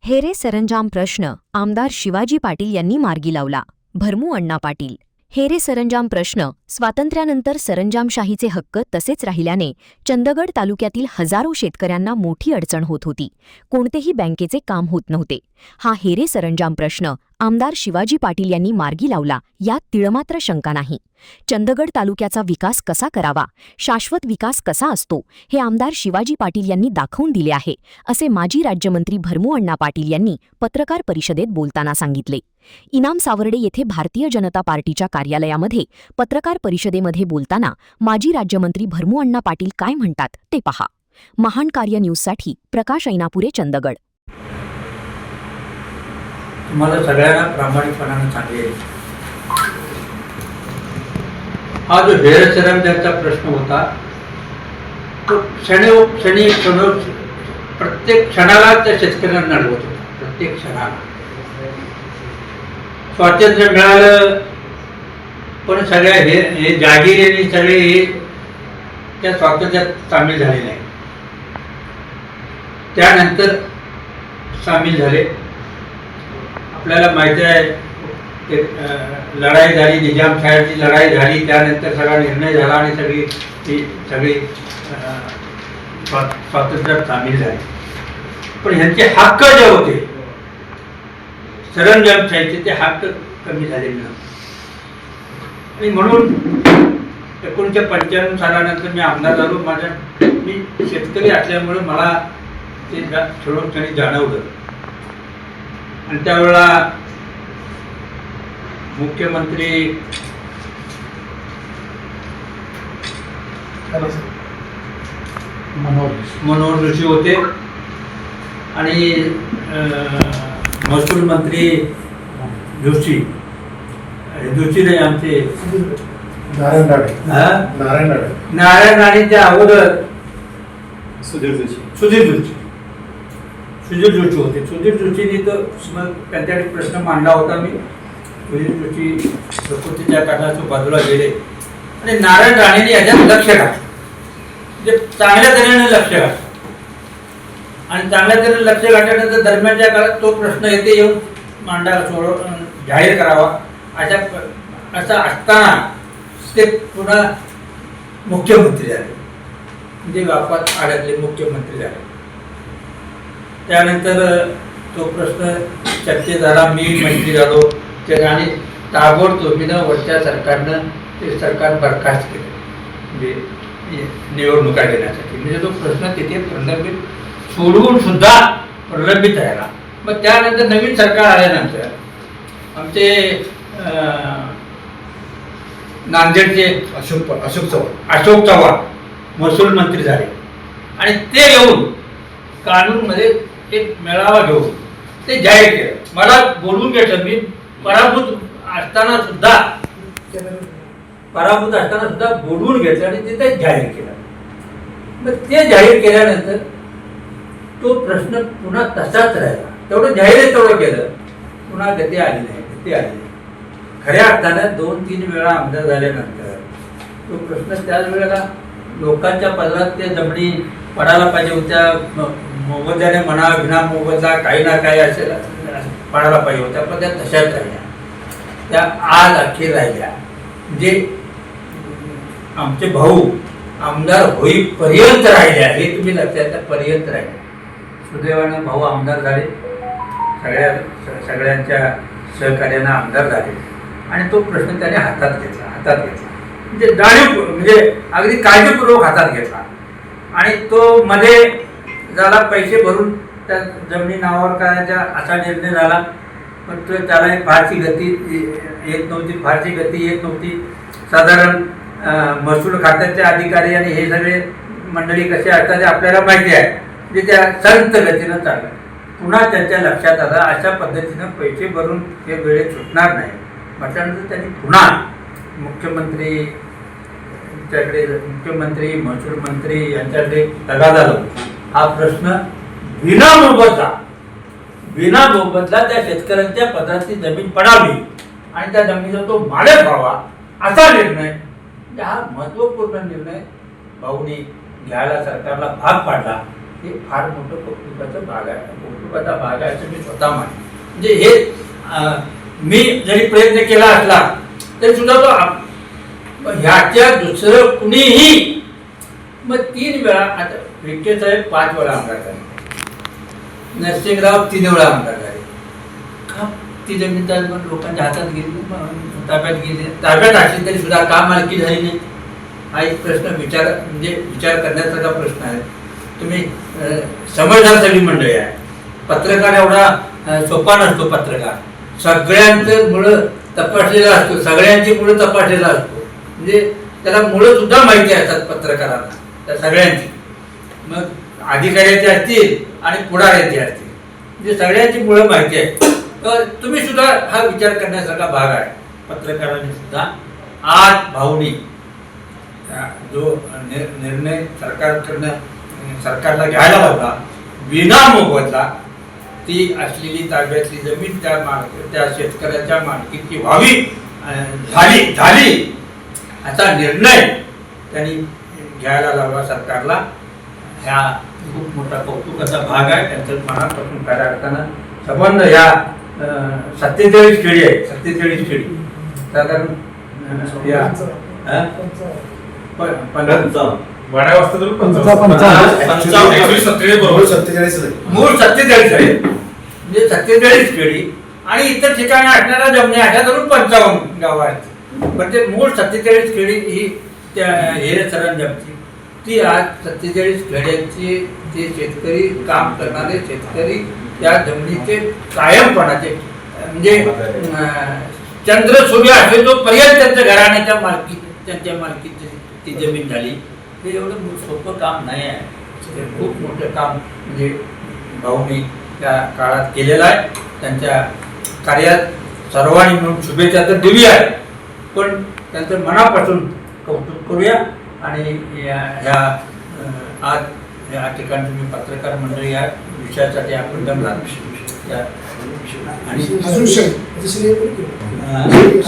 हेरे सरंजाम प्रश्न आमदार शिवाजी पाटील यांनी मार्गी लावला. भरमू अण्णा पाटील. हेरे सरंजाम प्रश्न स्वातंत्र्यानंतर सरंजामशाहीचे हक्क तसेच राहिल्याने चंदगड तालुक्यातील हजारो शेतकऱ्यांना मोठी अडचण होत होती. कोणतेही बँकेचे काम होत नव्हते. हा हेरे सरंजाम प्रश्न आमदार शिवाजी पाटील यांनी मार्गी लावला, यात तिळमात्र शंका नाही. चंदगड तालुक्याचा विकास कसा करावा, शाश्वत विकास कसा असतो, हे आमदार शिवाजी पाटील यांनी दाखवून दिले आहे, असे माजी राज्यमंत्री भरमू अण्णा पाटील यांनी पत्रकार परिषदेत बोलताना सांगितले. इनाम सावर्डे येथे भारतीय जनता पार्टीच्या कार्यालयामध्ये पत्रकार परिषदेमध्ये बोलताना माजी राज्यमंत्री भरमू अण्णा पाटील काय म्हणतात ते पहा. महान कार्य न्यूजसाठी प्रकाश ऐनापुरे, चंदगड. तुम्हाला सगळ्यांना प्रामाणिकपणाने सांगेल, हा जो हेर सरंजामचा प्रश्न होता तो क्षणी प्रत्येक क्षणाला त्या शेतकऱ्यांना नडवत होता. प्रत्येक क्षणाला स्वातंत्र्य मिळालं, पण सगळ्या हे जागिरी सगळे हे त्या स्वातंत्र्यात सामील झाले नाही. त्यानंतर सामील झाले. आपल्याला माहिती आहे, लढाई झाली, निजामशाहीची लढाई झाली, त्यानंतर सगळा निर्णय झाला आणि सगळी स्वातंत्र्यात सामील झाली. पण ह्यांचे हक्क जे होते सरंजामशाहीचे, ते हक्क कमी झालेले नव्हते. आणि म्हणून 1995 सालानंतर मी आमदार झालो. मी शेतकरी असल्यामुळे मला ते थोडं जाणवलं. आणि त्यावेळेला मुख्यमंत्री मनोहर जोशी होते आणि महसूल मंत्री जोशी नाही, आमचे नारायण राणे. त्या अगोदर सुधीर जोशी होते. सुधीर जोशींनी तर त्यांच्याकडे प्रश्न मांडला होता. मी सुधीर जोशी प्रकृतीच्या कारणातून बाजूला गेले आणि नारायण राणेंनी याच्यात लक्ष घातलं, म्हणजे चांगल्या तऱ्हेने लक्ष घातलं. आणि चांगल्या तऱ्हेने लक्ष घातल्यानंतर दरम्यानच्या काळात तो प्रश्न येथे येऊन जाहीर करावा, असं असताना ते पुन्हा मुख्यमंत्री झाले, म्हणजे वापात अडकले, मुख्यमंत्री झाले. त्यानंतर तो प्रश्न चर्चेत झाला. मी मंत्री झालो आणि ताबडतोबीनं वरच्या सरकारनं ते सरकार बरखास्त केलं, म्हणजे निवडणुका घेण्यासाठी. म्हणजे तो प्रश्न तिथे प्रलंबित सोडवून सुद्धा प्रलंबित राहिला. मग त्यानंतर नवीन सरकार आल्यानंतर आमचे नांदेडचे अशोक चव्हाण महसूल मंत्री झाले आणि ते येऊन कानूनमध्ये एक मेळावा घेऊन ते जाहीर केलं. मला बोलून घेतलं. मी पराभूत असताना सुद्धा बोलवून घेतलं आणि तिथे जाहीर केलं. मग ते जाहीर केल्यानंतर तो प्रश्न पुन्हा तसाच राहिला. तेवढं जाहीर तेवढं केलं, पुन्हा गती आली नाही. खऱ्या अर्थानं 2-3 वेळा आमदार झाल्यानंतर तो प्रश्न त्याच वेळेला लोकांच्या पदरात त्या जमिनी पडायला पाहिजे होत्या. मोबदल्याने म्हणा, विना मोबदला काही ना काही असेल पडायला पाहिजे होत्या, पण त्या तशाच राहिल्या. त्या आज अखेर राहिल्या. म्हणजे आमचे भाऊ आमदार होईपर्यंत राहिल्या, हे तुम्ही लक्षात, पर्यंत राहिल्या. सुदैवानं भाऊ आमदार झाले, सगळ्यांच्या सहकार्यानं आमदार झाले आणि तो प्रश्न त्याने हातात घेतला. म्हणजे म्हणजे अगदी काळजीपूर्वक हातात घेतला. आणि तो मध्ये झाला, पैसे भरून त्या जमिनी नावावर करायचा असा निर्णय झाला. पण तो त्याला फारशी गती येत नव्हती. साधारण महसूल खात्याचे अधिकारी आणि हे सगळे मंडळी कसे असतात ते आपल्याला माहिती आहे. म्हणजे त्या संत गतीनं चाललं. पुन्हा त्यांच्या लक्षात आलं अशा पद्धतीनं पैसे भरून हे वेळेत सुटणार नाही म्हटल्यानंतर त्यांनी पुन्हा मुख्यमंत्री, महसूल मंत्री यांच्याकडे तगादा लावून हा प्रश्न विना मोबदला त्या शेतकऱ्यांच्या पदराची जमीन पडावी आणि त्या जमिनीचा तो मालक व्हावा, असा निर्णय, हा महत्वपूर्ण निर्णय भाऊनी घ्यायला सरकारला भाग पाडला. हे फार मोठं कौतुकाचा भाग आहे. कौतुकाचा भाग आहे असं मी स्वतः मानतो. म्हणजे हे मी जरी प्रयत्न केला असला तरी सुद्धा तो ह्याच्या दुसरं कुणीही मग 3 वेळा, आता विखे साहेब 5 वेळा आमदार झाले, नरसिंगराव 3 वेळा आमदार झाले. का ती जमीन त्या लोकांच्या हातात गेली, ताब्यात गेली, ताब्यात असली तरी सुद्धा का मालकी झाली नाही? हा एक प्रश्न विचार करण्यासारखा प्रश्न आहे. तुम्ही समजदार सगळी मंडळी आहे. पत्रकार एवढा सोपा नसतो. पत्रकार सगळ्यांचं मुळं तपासलेला असतो, सगळ्यांची मुळं तपासलेला असतो. म्हणजे त्याला मुळं सुद्धा माहिती असतात पत्रकारांना, त्या सगळ्यांची. मग अधिकाऱ्याची असतील आणि पुढाऱ्याची असतील, म्हणजे सगळ्यांची मुळं माहिती आहे. तर तुम्ही सुद्धा हा विचार करण्यासारखा भाग आहे. पत्रकारांनी सुद्धा आज भाऊनी जो निर्णय सरकारला घ्यायला होता, विना मोबदला ती असलेली ताब्यातली जमीन त्या शेतकऱ्याच्या मालकीची व्हावी झाली असा निर्णय त्यांनी घ्यायला लावला सरकारला. ह्या खूप मोठा कौतुकाचा भाग आहे. त्यांचं मनापासून खऱ्या अर्थानं संबंध ह्या 47 खेडी आहे. 47 खेडी साधारण या वाड्या वाजता तर मूळ 47 आहे. म्हणजे 47 खेडी आणि इतर ठिकाणी असणाऱ्या जमिनी अशा धरून 55 गावं आहेत. पण ते मूळ 47 खेडी ही त्या हेरे सरंजामची, ती आज 47 खेड्यांची जे शेतकरी, काम करणारे शेतकरी त्या जमिनीचे कायमपणाचे, म्हणजे चंद्र सूर्य असे तोपर्यंत त्यांच्या घराण्याच्या त्यांच्या मालकीची ती जमीन झाली. हे एवढं सोपं काम नाही आहे. ते खूप मोठं काम म्हणजे भाऊनी त्या काळात केलेलं आहे. त्यांच्या कार्यात सर्वांनी म्हणून शुभेच्छा तर दिली आहे, पण त्यांचं मनापासून कौतुक करूया. आणि ह्या आज या ठिकाणी तुम्ही पत्रकार मंडळी या विषयासाठी आपण जमला. आणि